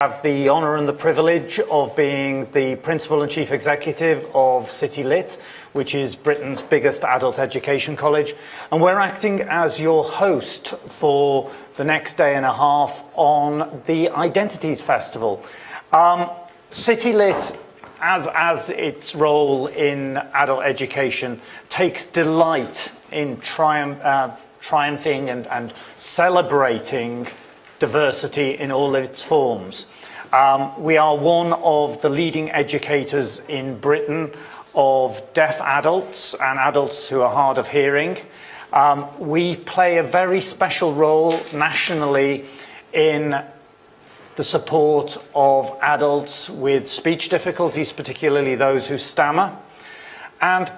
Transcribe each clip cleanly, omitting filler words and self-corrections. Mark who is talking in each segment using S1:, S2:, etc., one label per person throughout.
S1: I have the honour and the privilege of being the Principal and Chief Executive of City Lit, which is Britain's biggest adult education college. And we're acting as your host for the next day and a half on the Identities Festival. City Lit, as its role in adult education, takes delight in triumphing and celebrating diversity in all its forms. We are one of the leading educators in Britain of deaf adults and adults who are hard of hearing. We play a very special role nationally in the support of adults with speech difficulties, particularly those who stammer. And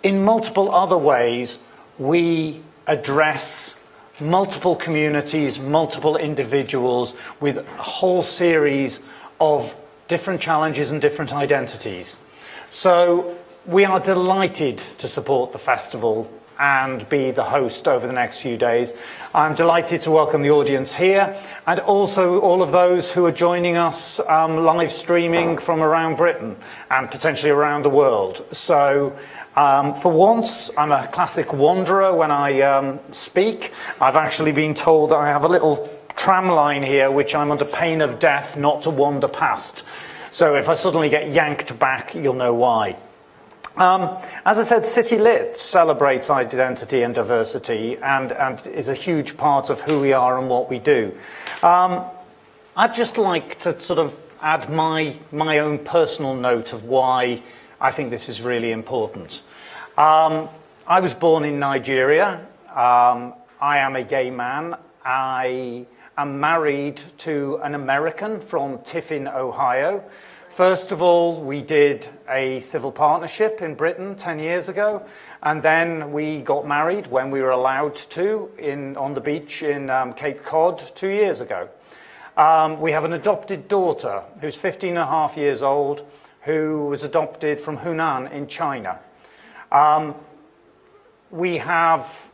S1: in multiple other ways, we address multiple communities, multiple individuals with a whole series of different challenges and different identities. So we are delighted to support the festival and be the host over the next few days. I'm delighted to welcome the audience here and also all of those who are joining us live streaming from around Britain and potentially around the world. So for once, I'm a classic wanderer when I speak. I've actually been told that I have a little tram line here which I'm under pain of death not to wander past. So if I suddenly get yanked back, you'll know why. As I said, City Lit celebrates identity and diversity and is a huge part of who we are and what we do. I'd just like to sort of add my own personal note of why I think this is really important. I was born in Nigeria. I am a gay man. I am married to an American from Tiffin, Ohio. First of all, we did a civil partnership in Britain 10 years ago, and then we got married when we were allowed to on the beach in Cape Cod 2 years ago. We have an adopted daughter who's 15 and a half years old, who was adopted from Hunan in China. We have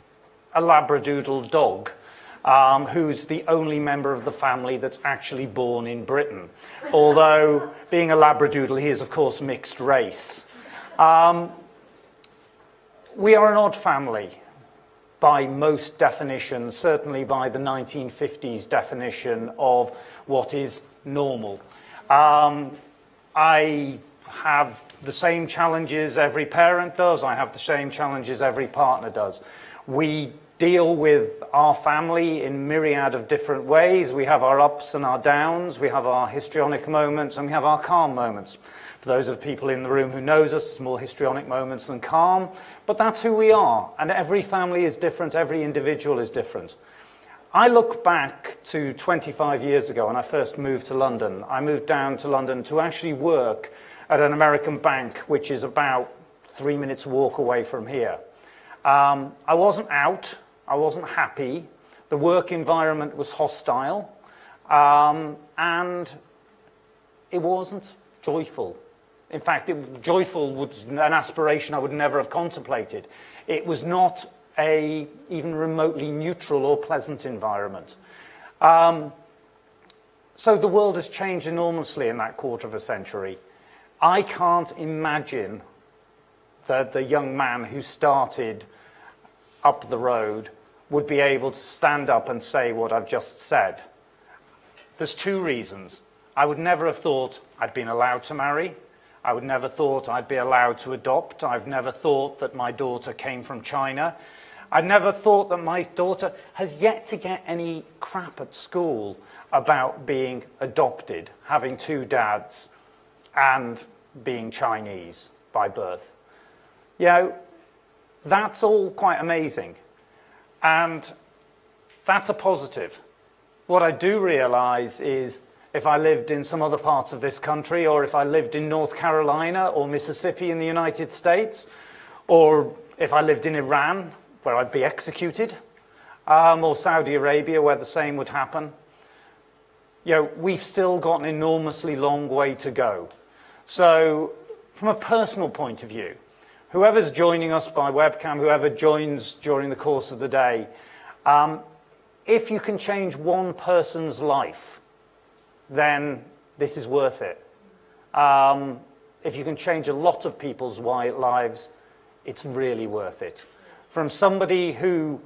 S1: a Labradoodle dog, who's the only member of the family that's actually born in Britain. Although, being a Labradoodle, he is, of course, mixed race. We are an odd family by most definitions, certainly by the 1950s definition of what is normal. I have the same challenges every parent does. I have the same challenges every partner does. We deal with our family in myriad of different ways. We have our ups and our downs. We have our histrionic moments and we have our calm moments. For those of people in the room who knows us, it's more histrionic moments than calm. But that's who we are. And every family is different. Every individual is different. I look back to 25 years ago when I first moved to London. I moved down to London to actually work at an American bank, which is about 3 minutes walk away from here. I wasn't out. I wasn't happy. The work environment was hostile. And it wasn't joyful. In fact, joyful was an aspiration I would never have contemplated. It was not a even remotely neutral or pleasant environment. So the world has changed enormously in that quarter of a century. I can't imagine that the young man who started up the road would be able to stand up and say what I've just said. There's two reasons. I would never have thought I'd been allowed to marry. I would never thought I'd be allowed to adopt. I've never thought that my daughter came from China. I'd never thought that my daughter has yet to get any crap at school about being adopted, having two dads, and being Chinese by birth. You know, that's all quite amazing. And that's a positive. What I do realize is if I lived in some other parts of this country, or if I lived in North Carolina or Mississippi in the United States, or if I lived in Iran, where I'd be executed, or Saudi Arabia, where the same would happen, you know, we've still got an enormously long way to go. So from a personal point of view, whoever's joining us by webcam, whoever joins during the course of the day, if you can change one person's life, then this is worth it. If you can change a lot of people's lives, it's really worth it. From somebody who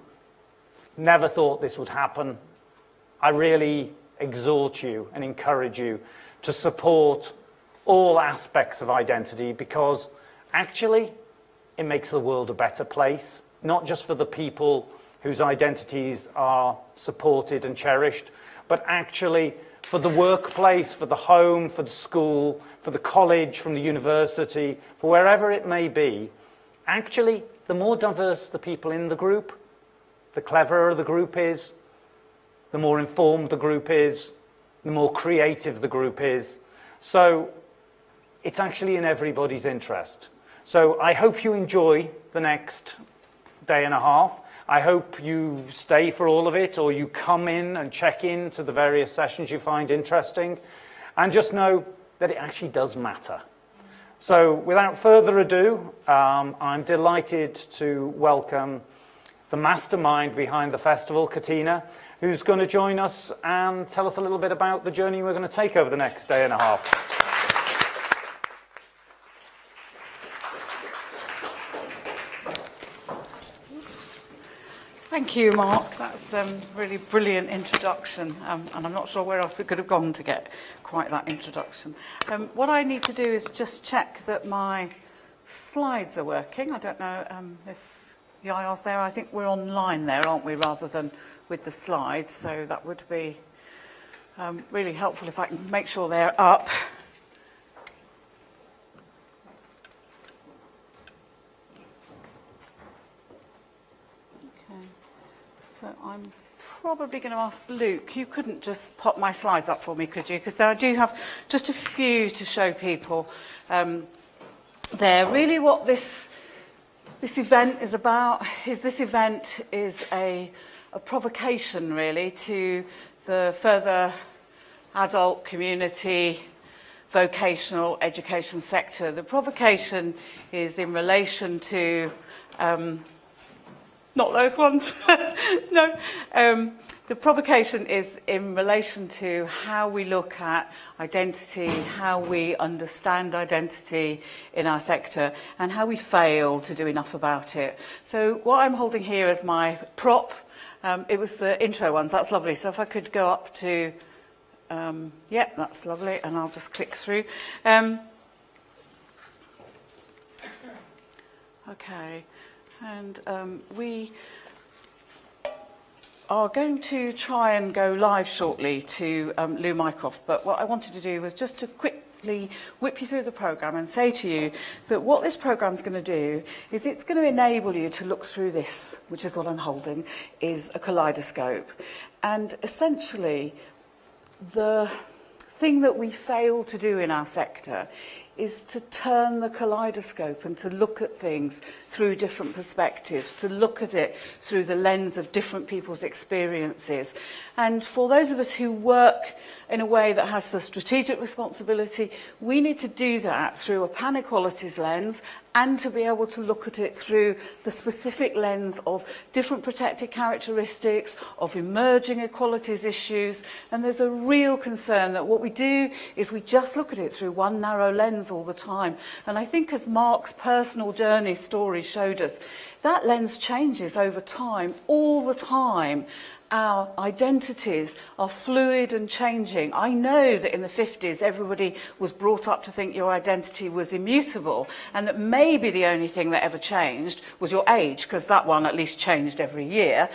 S1: never thought this would happen, I really exhort you and encourage you to support all aspects of identity, because actually it makes the world a better place, not just for the people whose identities are supported and cherished, but actually for the workplace, for the home, for the school, for the college, from the university, for wherever it may be. Actually, the more diverse the people in the group, the cleverer the group is, the more informed the group is, the more creative the group is. So it's actually in everybody's interest. So I hope you enjoy the next day and a half. I hope you stay for all of it, or you come in and check in to the various sessions you find interesting. And just know that it actually does matter. So without further ado, I'm delighted to welcome the mastermind behind the festival, Katina, who's going to join us and tell us a little bit about the journey we're going to take over the next day and a half.
S2: Thank you, Mark. That's a really brilliant introduction, and I'm not sure where else we could have gone to get quite that introduction. What I need to do is just check that my slides are working. I don't know if Yaya's there. I think we're online there, aren't we, rather than with the slides, so that would be really helpful if I can make sure they're up. So I'm probably going to ask Luke, you couldn't just pop my slides up for me, could you? Because I do have just a few to show people there. Really what this event is about is a provocation, really, to the further adult community vocational education sector. The provocation is in relation to not those ones. No. The provocation is in relation to how we look at identity, how we understand identity in our sector, and how we fail to do enough about it. So what I'm holding here is my prop. It was the intro ones. That's lovely. So if I could go up to, yeah, that's lovely. And I'll just click through. Okay. And we are going to try and go live shortly to Lou Mycroft, but what I wanted to do was just to quickly whip you through the programme and say to you that what this programme is going to do is it's going to enable you to look through this, which is what I'm holding, is a kaleidoscope. And essentially, the thing that we fail to do in our sector is to turn the kaleidoscope and to look at things through different perspectives, to look at it through the lens of different people's experiences. And for those of us who work in a way that has the strategic responsibility, we need to do that through a pan-equalities lens and to be able to look at it through the specific lens of different protected characteristics, of emerging equalities issues. And there's a real concern that what we do is we just look at it through one narrow lens all the time. And I think as Mark's personal journey story showed us, that lens changes over time, all the time. Our identities are fluid and changing. I know that in the 50s everybody was brought up to think your identity was immutable, and that maybe the only thing that ever changed was your age, because that one at least changed every year.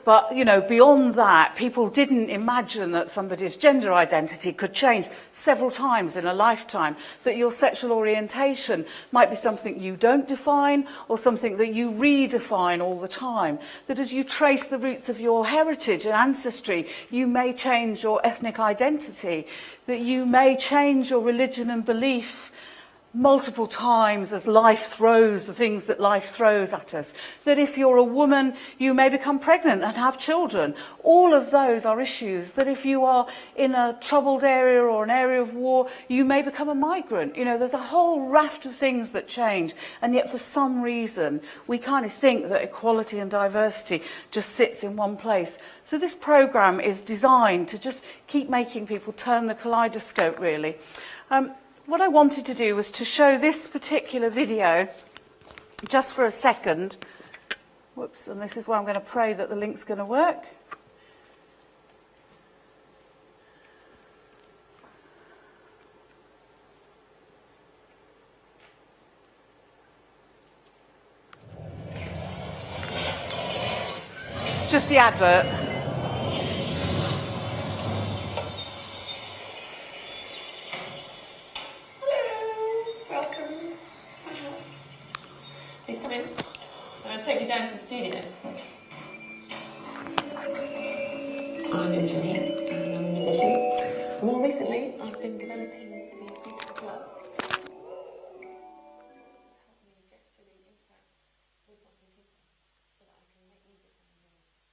S2: But, you know, beyond that, people didn't imagine that somebody's gender identity could change several times in a lifetime, that your sexual orientation might be something you don't define or something that you redefine all the time, that as you trace the roots of your heritage and ancestry, you may change your ethnic identity, that you may change your religion and belief multiple times as life throws the things that life throws at us. That if you're a woman, you may become pregnant and have children. All of those are issues. That if you are in a troubled area or an area of war, you may become a migrant. You know, there's a whole raft of things that change. And yet for some reason, we kind of think that equality and diversity just sits in one place. So this programme is designed to just keep making people turn the kaleidoscope, really. What I wanted to do was to show this particular video just for a second. Whoops, and this is why I'm going to pray that the link's going to work. It's just the advert.
S3: Please come in. I'm going to take you down to the studio. I'm Imogen Heath, and I'm a musician. More recently, I've been developing the feature gloves. Help me gesturally interact with my computer so that I can make music on the computer.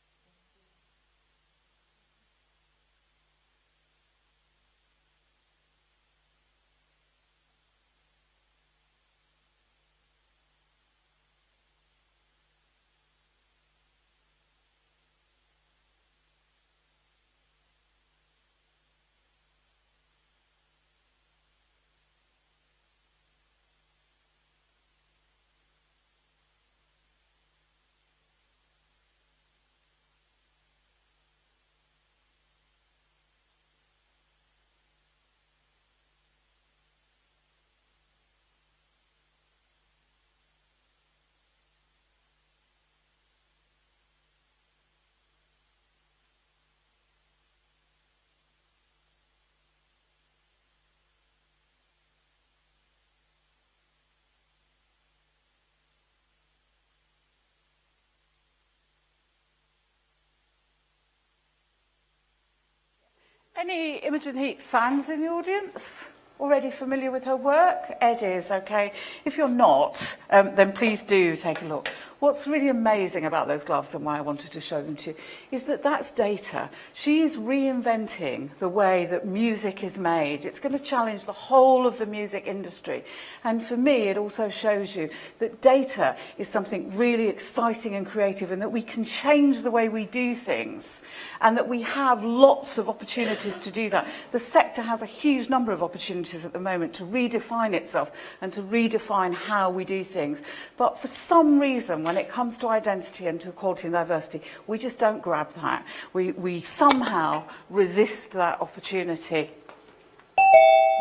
S2: Any Imogen Heath fans in the audience? Already familiar with her work? Ed is, okay. If you're not, then please do take a look. What's really amazing about those gloves and why I wanted to show them to you is that that's data. She's reinventing the way that music is made. It's going to challenge the whole of the music industry. And for me, it also shows you that data is something really exciting and creative and that we can change the way we do things and that we have lots of opportunities to do that. The sector has a huge number of opportunities at the moment to redefine itself and to redefine how we do things. But for some reason, when it comes to identity and to equality and diversity, we just don't grab that. We somehow resist that opportunity.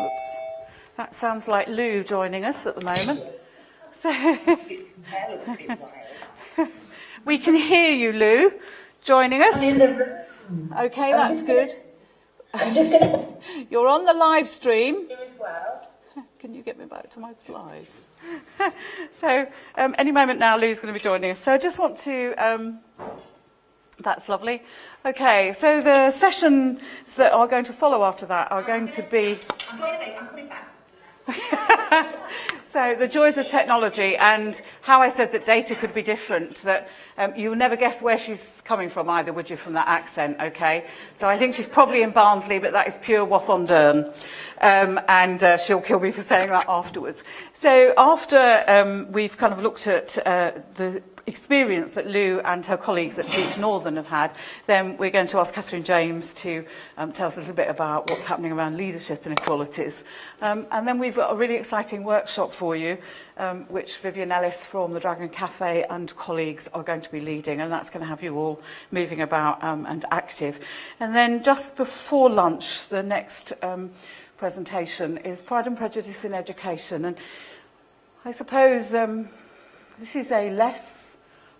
S2: Oops. That sounds like Lou joining us at the moment. So we can hear you, Lou, joining us.
S4: I'm in the room.
S2: Okay, that's good.
S4: I'm just going to
S2: You're on the live stream.
S4: do as well.
S2: Can you get me back to my slides? So, any moment now, Lou's going to be joining us. So I just want to... that's lovely. Okay, so the sessions that are going to follow after that are going to be...
S4: I'm going away. I'm coming back.
S2: So the joys of technology and how I said that data could be different, that you'll never guess where she's coming from either, would you, from that accent, okay? So I think she's probably in Barnsley, but that is pure Watton-Dern. And she'll kill me for saying that afterwards. So after we've kind of looked at the experience that Lou and her colleagues at TeachNorthern have had, then we're going to ask Catherine James to tell us a little bit about what's happening around leadership and equalities. And then we've got a really exciting workshop for you, which Vivian Ellis from the Dragon Cafe and colleagues are going to be leading, and that's going to have you all moving about and active. And then just before lunch, the next presentation is Pride and Prejudice in Education. And I suppose this is a less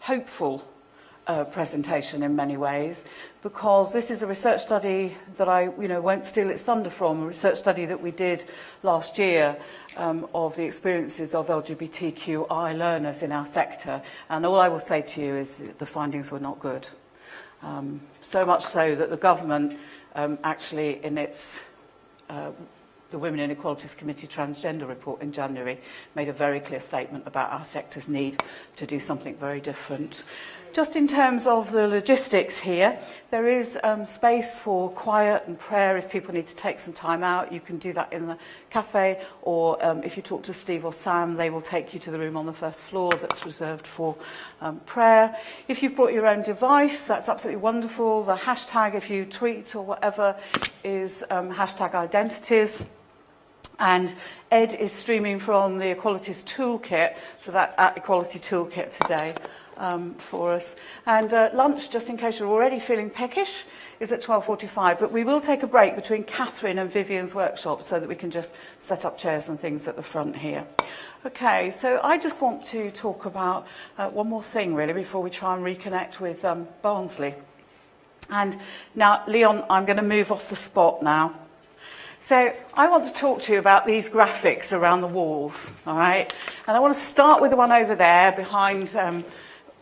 S2: hopeful presentation in many ways, because this is a research study that I won't steal its thunder from, a research study that we did last year of the experiences of LGBTQI learners in our sector. And all I will say to you is the findings were not good. So much so that the government actually in its the Women in Equalities Committee Transgender report in January made a very clear statement about our sector's need to do something very different. Just in terms of the logistics here, there is space for quiet and prayer. If people need to take some time out, you can do that in the cafe, or if you talk to Steve or Sam, they will take you to the room on the first floor that's reserved for prayer. If you've brought your own device, that's absolutely wonderful. The hashtag, if you tweet or whatever, is hashtag identities. And Ed is streaming from the EqualitiesToolkit, so that's at EqualityToolkit today for us. And lunch, just in case you're already feeling peckish, is at 12:45. But we will take a break between Catherine and Vivian's workshop so that we can just set up chairs and things at the front here. Okay, so I just want to talk about one more thing, really, before we try and reconnect with Barnsley. And now, Leon, I'm going to move off the spot now. So I want to talk to you about these graphics around the walls, all right? And I want to start with the one over there behind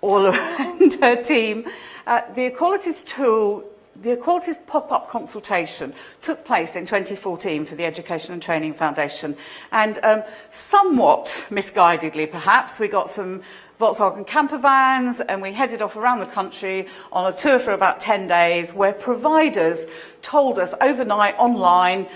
S2: all around her team. The Equalities tool, the Equalities pop-up consultation took place in 2014 for the Education and Training Foundation. And somewhat misguidedly, perhaps, we got some Volkswagen camper vans and we headed off around the country on a tour for about 10 days where providers told us overnight online,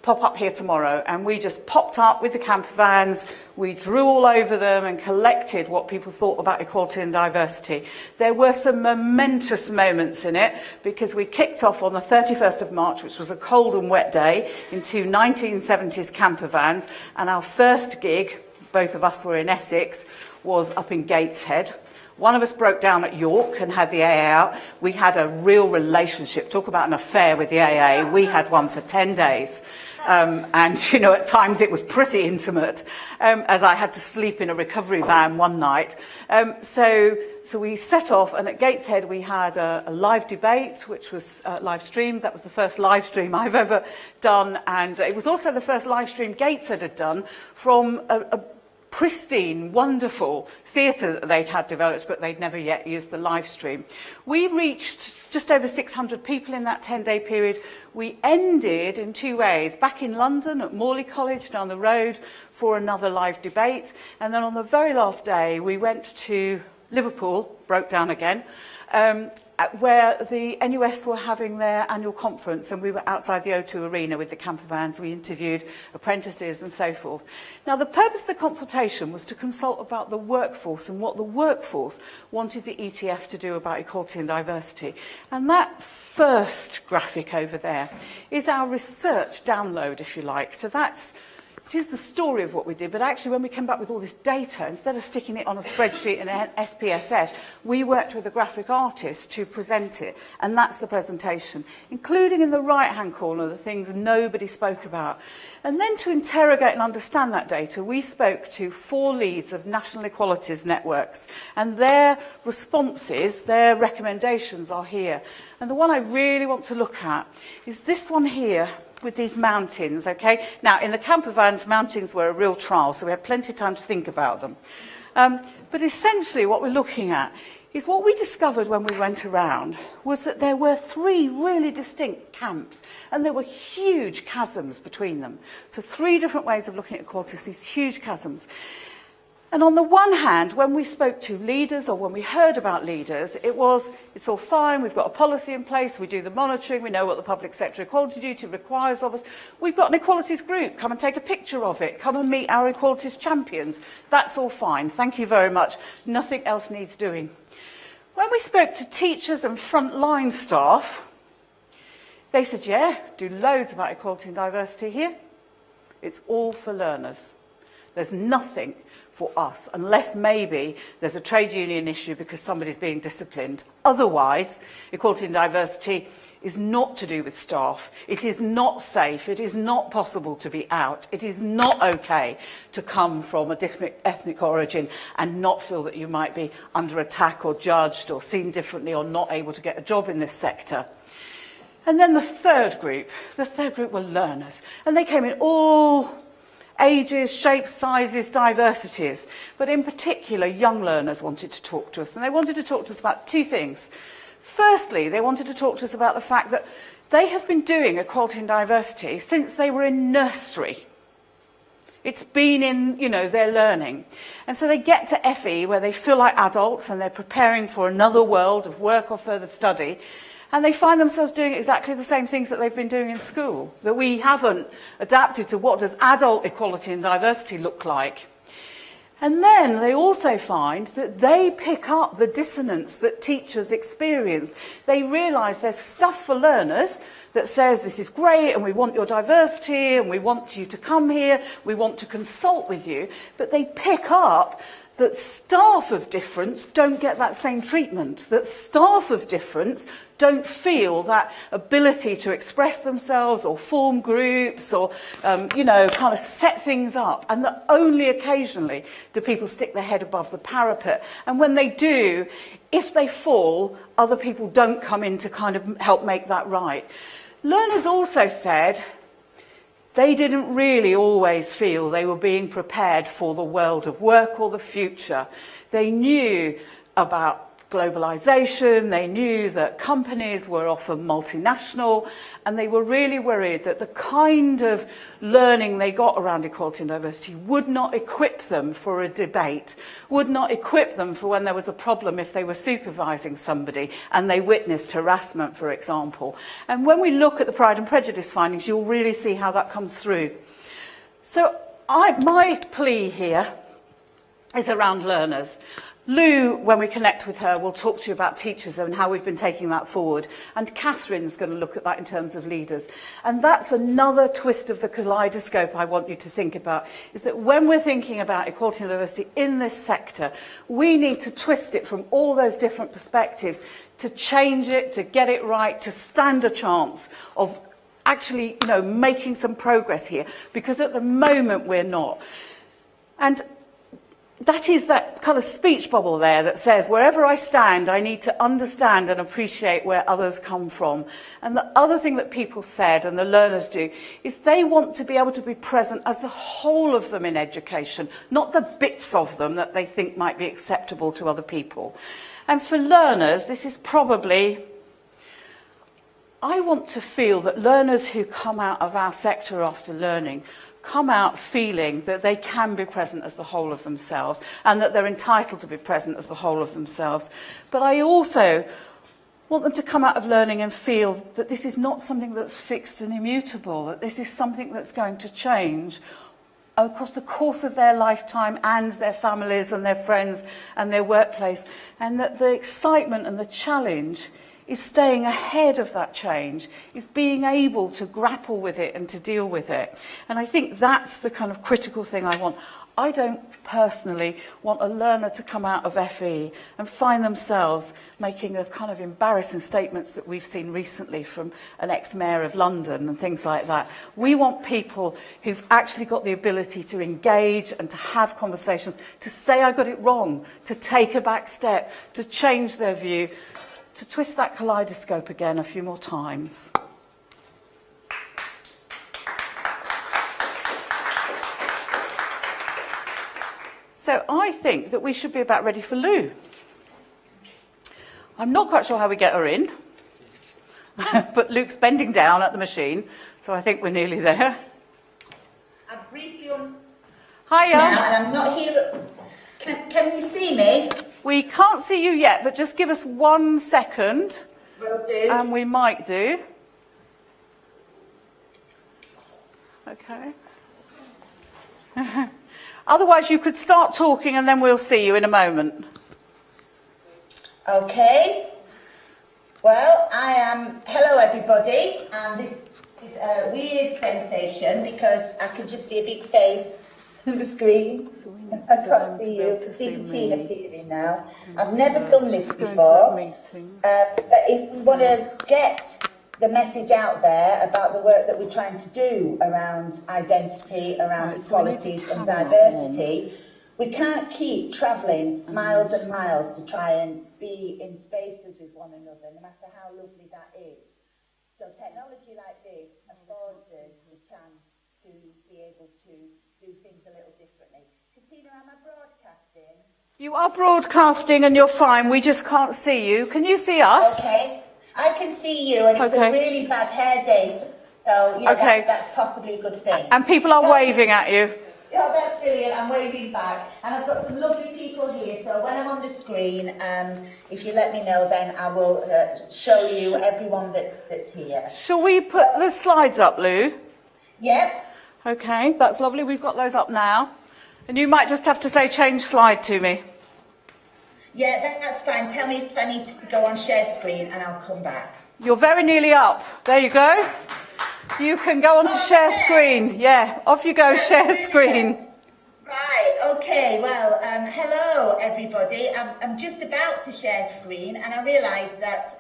S2: pop up here tomorrow, and we just popped up with the camper vans. We drew all over them and collected what people thought about equality and diversity. There were some momentous moments in it because we kicked off on the 31st of March, which was a cold and wet day, in two 1970s camper vans, and our first gig, both of us were in Essex, was up in Gateshead. One of us broke down at York and had the AA out. We had a real relationship. Talk about an affair with the AA. We had one for 10 days. And, you know, at times it was pretty intimate, as I had to sleep in a recovery van one night. So we set off, and at Gateshead we had a live debate, which was live streamed. That was the first live stream I've ever done. And it was also the first live stream Gateshead had done from a pristine, wonderful theatre that they'd had developed, but they'd never yet used the live stream. We reached just over 600 people in that 10-day period. We ended in two ways, back in London at Morley College down the road for another live debate. And then on the very last day, we went to Liverpool, broke down again, where the NUS were having their annual conference, and we were outside the O2 Arena with the camper vans. We interviewed apprentices and so forth. Now, the purpose of the consultation was to consult about the workforce and what the workforce wanted the ETF to do about equality and diversity. And that first graphic over there is our research download, if you like. So it is the story of what we did, but actually when we came back with all this data, instead of sticking it on a spreadsheet in an SPSS, we worked with a graphic artist to present it, and that's the presentation, including in the right-hand corner the things nobody spoke about. And then to interrogate and understand that data, we spoke to 4 leads of national equalities networks, and their responses, their recommendations are here. And the one I really want to look at is this one here, with these mountains, okay? Now, in the camper vans, mountains were a real trial, so we had plenty of time to think about them. But essentially, what we're looking at is what we discovered when we went around was that there were 3 really distinct camps, and there were huge chasms between them. So 3 different ways of looking at equality, these huge chasms. And on the one hand, when we spoke to leaders or when we heard about leaders, it's all fine, we've got a policy in place, we do the monitoring, we know what the public sector equality duty requires of us. We've got an equalities group, come and take a picture of it, come and meet our equalities champions. That's all fine, thank you very much. Nothing else needs doing. When we spoke to teachers and frontline staff, they said, yeah, do loads about equality and diversity here. It's all for learners. There's nothing for us, unless maybe there's a trade union issue because somebody's being disciplined. Otherwise, equality and diversity is not to do with staff. It is not safe. It is not possible to be out. It is not okay to come from a different ethnic origin and not feel that you might be under attack or judged or seen differently or not able to get a job in this sector. And then the third group were learners. And they came in all ages, shapes, sizes, diversities. But in particular, young learners wanted to talk to us. And they wanted to talk to us about 2 things. Firstly, they wanted to talk to us about the fact that They have been doing equality and diversity since they were in nursery. It's been in, their learning. And so they get to FE where they feel like adults and they're preparing for another world of work or further study. And they find themselves doing exactly the same things that they've been doing in school, that we haven't adapted to what does adult equality and diversity look like. And then they also find that they pick up the dissonance that teachers experience. They realise there's stuff for learners that says this is great and we want your diversity and we want you to come here, we want to consult with you, but they pick up that staff of difference don't get that same treatment, that staff of difference don't feel that ability to express themselves or form groups or, kind of set things up, and that only occasionally do people stick their head above the parapet. And when they do, if they fall, other people don't come in to kind of help make that right. Learners also said they didn't really always feel they were being prepared for the world of work or the future. They knew about globalization, they knew that companies were often multinational, and they were really worried that the kind of learning they got around equality and diversity would not equip them for a debate, would not equip them for when there was a problem if they were supervising somebody and they witnessed harassment, for example. And when we look at the Pride and Prejudice findings, you'll really see how that comes through. So my plea here is around learners. Lou, when we connect with her, will talk to you about teachers and how we've been taking that forward. And Catherine's going to look at that in terms of leaders. And that's another twist of the kaleidoscope I want you to think about, is that when we're thinking about equality and diversity in this sector, we need to twist it from all those different perspectives to change it, to get it right, to stand a chance of actually, making some progress here. Because at the moment, we're not. And that is that kind of speech bubble there that says, wherever I stand, I need to understand and appreciate where others come from. And the other thing that people said, and the learners do, is they want to be able to be present as the whole of them in education, not the bits of them that they think might be acceptable to other people. And for learners, this is probably, I want to feel that learners who come out of our sector after learning come out feeling that they can be present as the whole of themselves and that they're entitled to be present as the whole of themselves. But I also want them to come out of learning and feel that this is not something that's fixed and immutable, that this is something that's going to change across the course of their lifetime and their families and their friends and their workplace, and that the excitement and the challenge is staying ahead of that change, is being able to grapple with it and to deal with it. And I think that's the kind of critical thing I want. I don't personally want a learner to come out of FE and find themselves making the kind of embarrassing statements that we've seen recently from an ex-mayor of London and things like that. We want people who've actually got the ability to engage and to have conversations, to say I got it wrong, to take a back step, to change their view, to twist that kaleidoscope again a few more times. So I think that we should be about ready for Lou. I'm not quite sure how we get her in, but Luke's bending down at the machine, so I think we're nearly there.
S4: I'm briefly on
S2: Hiya.
S4: now, and I'm not here. Can you see me?
S2: We can't see you yet, but just give us 1 second.
S4: Will do.
S2: And we might do. Okay. Otherwise, you could start talking and then we'll see you in a moment.
S4: Okay. Well, hello everybody, and this is a weird sensation because I can just see a big face on the screen. I can't see you. I see the team appearing now. I've never done this before. But if we want to get the message out there about the work that we're trying to do around identity, around equalities and diversity, we can't keep travelling miles and miles to try and be in spaces with one another, no matter how lovely that is. So technology like this affords us the chance to be able to do things a little differently. Katina, am I broadcasting?
S2: You are broadcasting and you're fine. We just can't see you. Can you see us?
S4: Okay. I can see you, and it's
S2: Okay.
S4: a really bad hair day, so yeah,
S2: Okay.
S4: that's possibly a good thing.
S2: And people are
S4: So-
S2: waving at you.
S4: Yeah, that's brilliant. I'm waving back. And I've got some lovely people here, so when I'm on the screen, if you let me know, then I will show you everyone that's here.
S2: Shall we put the slides up, Lou?
S4: Yep.
S2: Okay, that's lovely. We've got those up now. And you might just have to say change slide to me.
S4: Yeah, that's fine. Tell me if I need to go on share screen and I'll come back.
S2: You're very nearly up. There you go. You can go on to share screen. Yeah, off you go, share screen.
S4: Right, okay, well, hello everybody. I'm just about to share screen and I realise that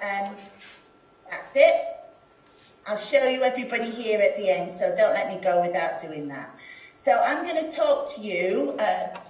S4: that's it. I'll show you everybody here at the end, so don't let me go without doing that. So I'm going to talk to you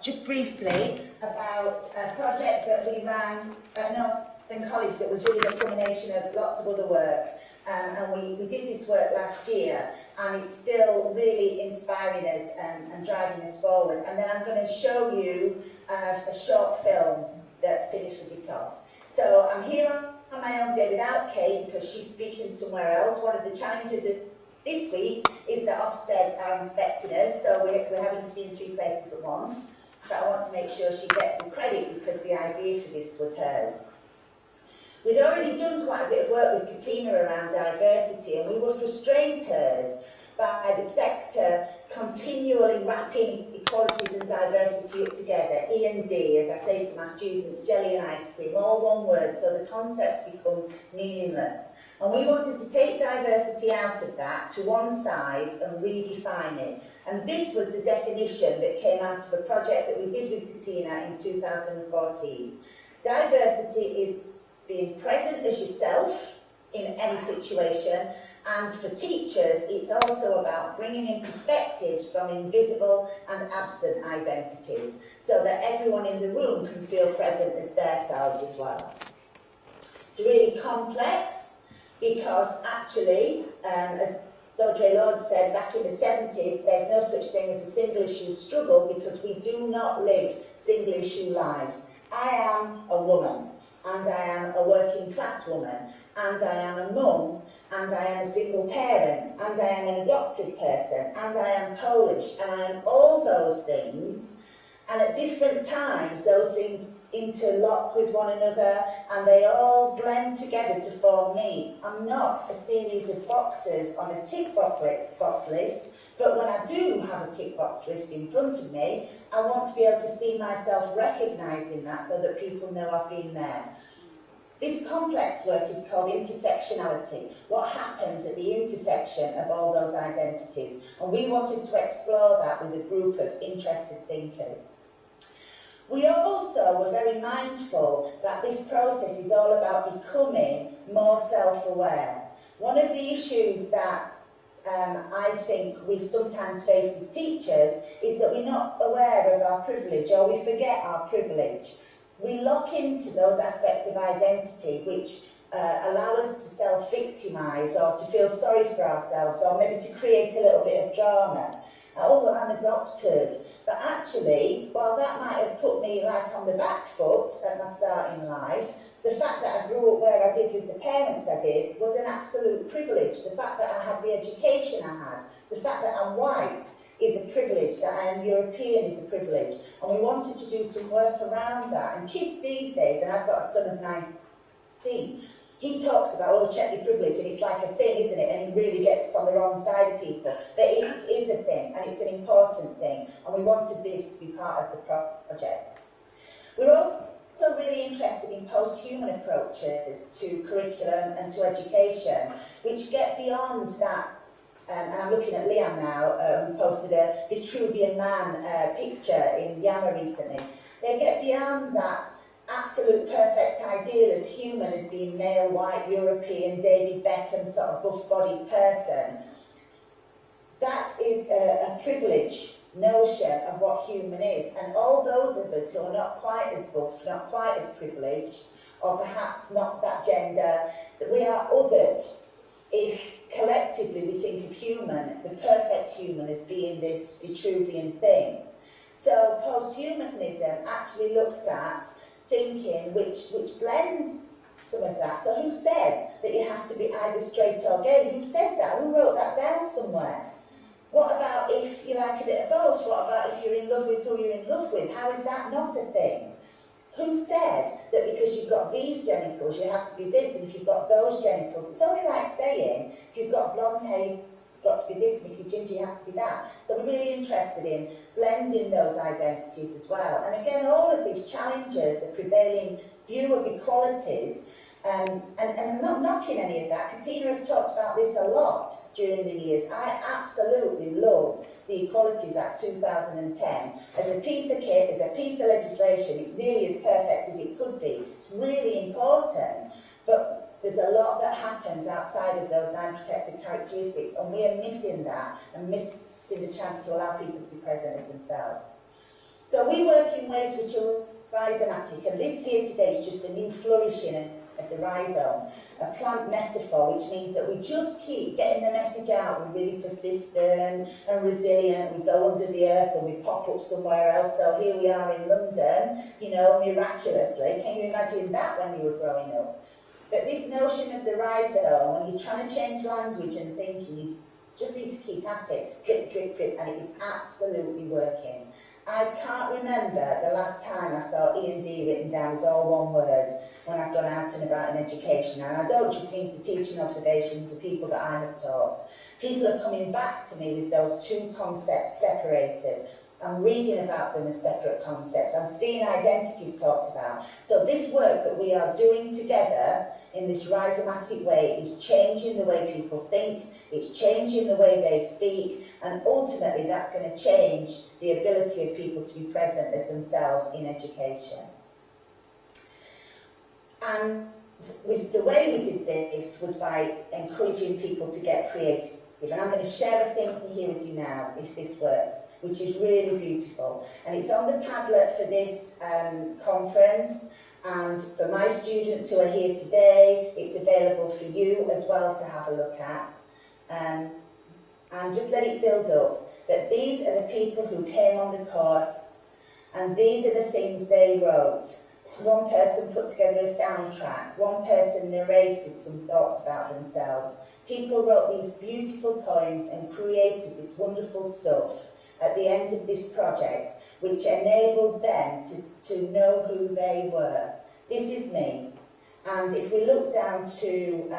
S4: just briefly about a project that we ran at Northern College that was really the culmination of lots of other work. And we did this work last year, and it's still really inspiring us and driving us forward. And then I'm going to show you a short film that finishes it off. So I'm here on my own day without Kate because she's speaking somewhere else. One of the challenges of this week is that Ofsted are inspecting us, so we're having to be in 3 places at once. But I want to make sure she gets the credit because the idea for this was hers. We'd already done quite a bit of work with Katina around diversity, and we were frustrated by the sector continually wrapping equalities and diversity up together. E&D, as I say to my students, jelly and ice cream, all one word, so the concepts become meaningless. And we wanted to take diversity out of that to one side and redefine it. And this was the definition that came out of a project that we did with Katina in 2014. Diversity is being present as yourself in any situation, and for teachers it's also about bringing in perspectives from invisible and absent identities so that everyone in the room can feel present as themselves as well. It's really complex because actually, as Deirdre Lord said back in the 70s, there's no such thing as a single issue struggle because we do not live single issue lives. I am a woman, and I am a working class woman, and I am a mum, and I am a single parent, and I am an adopted person, and I am Polish, and I am all those things, and at different times those things interlock with one another and they all blend together to form me. I'm not a series of boxes on a tick box list, but when I do have a tick box list in front of me, I want to be able to see myself recognised in that so that people know I've been there. This complex work is called intersectionality, what happens at the intersection of all those identities. And we wanted to explore that with a group of interested thinkers. We also were very mindful that this process is all about becoming more self-aware. One of the issues that I think we sometimes face as teachers is that we're not aware of our privilege, or we forget our privilege. We lock into those aspects of identity which allow us to self-victimise or to feel sorry for ourselves, or maybe to create a little bit of drama. Oh, well, I'm adopted. But actually, while that might have put me like on the back foot at my start in life, the fact that I grew up where I did with the parents I did was an absolute privilege. The fact that I had the education I had, the fact that I'm white is a privilege, that I am European is a privilege. And we wanted to do some work around that. And kids these days, and I've got a son of 19, he talks about, oh, check your privilege, and it's like a thing, isn't it? And he really gets on the wrong side of people. But it is a thing, and it's an important thing. And we wanted this to be part of the project. We're also really interested in post-human approaches to curriculum and to education, which get beyond that. And I'm looking at Liam now, who posted a Vitruvian Man picture in Yama recently. They get beyond that absolute perfect ideal as human as being male, white, European, David Beckham sort of buff-bodied person. That is a privileged notion of what human is. And all those of us who are not quite as buff, not quite as privileged, or perhaps not that gender, that we are othered if collectively we think of human, the perfect human, as being this Vitruvian thing. So post-humanism actually looks at thinking which blends some of that. So who said that you have to be either straight or gay? Who said that? Who wrote that down somewhere? What about if you like a bit of both? What about if you're in love with who you're in love with? How is that not a thing? Who said that because you've got these genitals, you have to be this, and if you've got those genitals? It's only like saying, if you've got blonde hair, you've got to be this, and if you're ginger, you have to be that. So we're really interested in blending those identities as well. And again, all of these challenges, the prevailing view of equalities, and I'm not knocking any of that. Katina have talked about this a lot during the years. I absolutely love the Equalities Act 2010 as a piece of kit, as a piece of legislation. It's nearly as perfect as it could be. It's really important, but there's a lot that happens outside of those 9 protected characteristics, and we are missing that and missing the chance to allow people to be present as themselves. So we work in ways which are rhizomatic, and this here today is just a new flourishing of the rhizome, a plant metaphor, which means that we just keep getting the message out. We're really persistent and resilient. We go under the earth and we pop up somewhere else. So here we are in London, you know, miraculously. Can you imagine that when you were growing up? But this notion of the rhizome, when you're trying to change language and thinking, you just need to keep at it, drip, drip, drip, and it is absolutely working. I can't remember the last time I saw E&D written down as all one word when I've gone out and about in education. And I don't just mean to teaching observations of people that I have taught. People are coming back to me with those two concepts separated. I'm reading about them as separate concepts. I'm seeing identities talked about. So this work that we are doing together in this rhizomatic way is changing the way people think, it's changing the way they speak, and ultimately that's going to change the ability of people to be present as themselves in education. And the way we did this was by encouraging people to get creative. And I'm going to share a thing here with you now, if this works, which is really beautiful. And it's on the Padlet for this conference. And for my students who are here today, it's available for you as well to have a look at. And just let it build up. That these are the people who came on the course, and these are the things they wrote. One person put together a soundtrack, one person narrated some thoughts about themselves. People wrote these beautiful poems and created this wonderful stuff at the end of this project, which enabled them to know who they were. This is me. And if we look down to,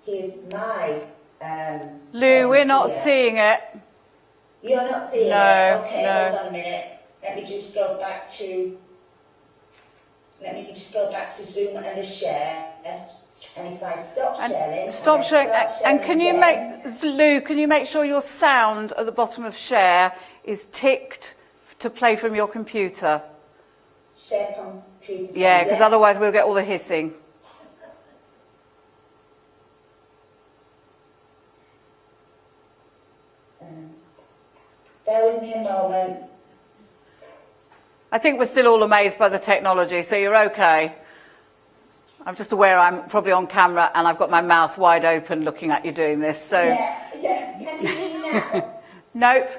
S4: here's my...
S2: Lou, we're not seeing it.
S4: You're not seeing it? Okay,
S2: no.
S4: Hold on a minute. Let me just go back to Zoom and the share. And if I stop sharing...
S2: Stop sharing. And can you Lou, can you make sure your sound at the bottom of share is ticked to play from your computer?
S4: Share computer sound,
S2: yeah, because otherwise we'll get all the hissing.
S4: Bear with me a moment.
S2: I think we're still all amazed by the technology, so you're okay. I'm just aware I'm probably on camera and I've got my mouth wide open looking at you doing this. So
S4: Yeah. Can you hear me now?
S2: Nope,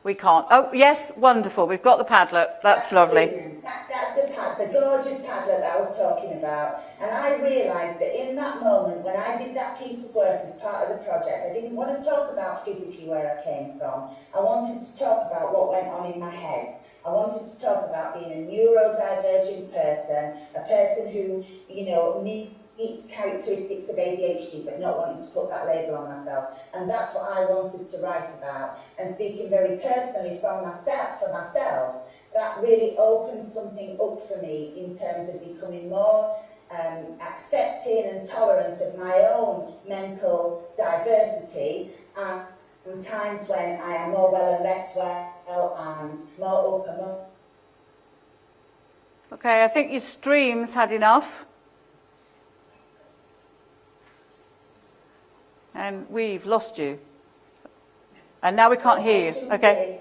S2: we can't. Oh, yes, wonderful. We've got the Padlet. That's lovely.
S4: That's the gorgeous Padlet that I was talking about. And I realised that in that moment, when I did that piece of work as part of the project, I didn't want to talk about physically where I came from. I wanted to talk about what went on in my head. I wanted to talk about being a neurodivergent person, a person who, you know, meets characteristics of ADHD, but not wanting to put that label on myself. And that's what I wanted to write about. And speaking very personally for myself, that really opened something up for me in terms of becoming more accepting and tolerant of my own mental diversity, and times when I am more well and less well and more up and more.
S2: Okay, I think your stream's had enough. And we've lost you. And now we can't hear you. Okay.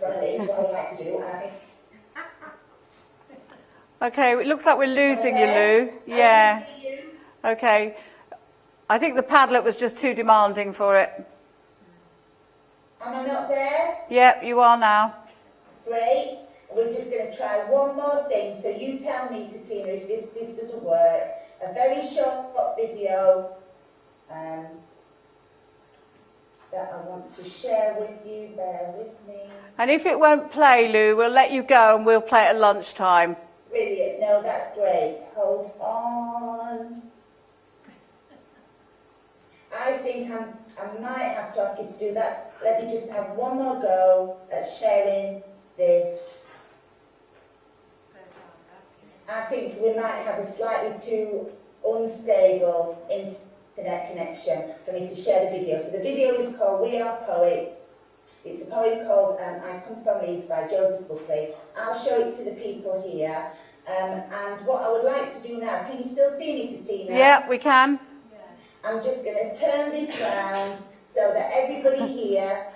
S2: Okay, it looks like we're losing you, Lou. Yeah. Okay. I think the Padlet was just too demanding for it.
S4: Am I not there?
S2: Yep, you are now.
S4: Great. We're just going to try one more thing. So you tell me, Katina, if this doesn't work. a very short video that I want to share with you. Bear with me.
S2: And if it won't play, Lou, we'll let you go and we'll play it at lunchtime.
S4: Brilliant. No, that's great. Hold on. I think I might have to ask you to do that. Let me just have one more go at sharing this. I think we might have a slightly too unstable internet connection for me to share the video. So the video is called We Are Poets. It's a poem called I Come From Leeds by Joseph Buckley. I'll show it to the people here. And what I would like to do now, can you still see me, Katina?
S2: Yeah, we can.
S4: I'm just going to turn this round so that everybody here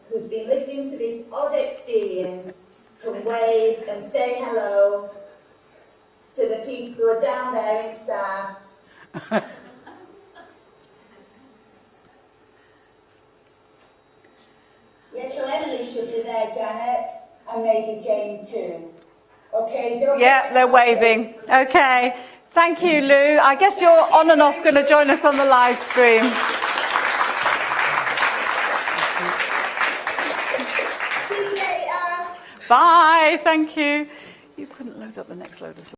S4: who's been listening to this odd experience, can wave and say hello to the people who are down there in South. Yeah, so Emily should be there, Janet, and maybe Jane too. Okay, don't.
S2: Yeah, they're waving. Okay. Thank you, Lou. I guess you're on and off going to join us on the live stream.
S4: See you later.
S2: Bye. Thank you. You couldn't load up the next load of slides.